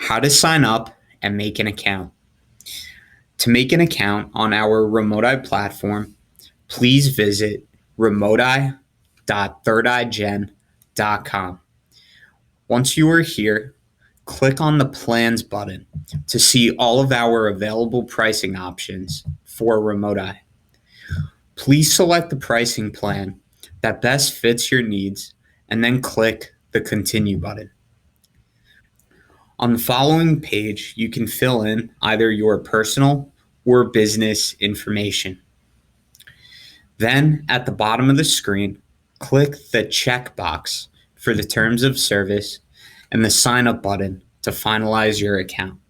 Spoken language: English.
How to sign up and make an account. To make an account on our RemoteEye platform, please visit remoteeye.thirdeyegen.com. Once you are here, click on the Plans button to see all of our available pricing options for RemoteEye. Please select the pricing plan that best fits your needs and then click the Continue button. On the following page, you can fill in either your personal or business information. Then, at the bottom of the screen, click the checkbox for the terms of service and the sign up button to finalize your account.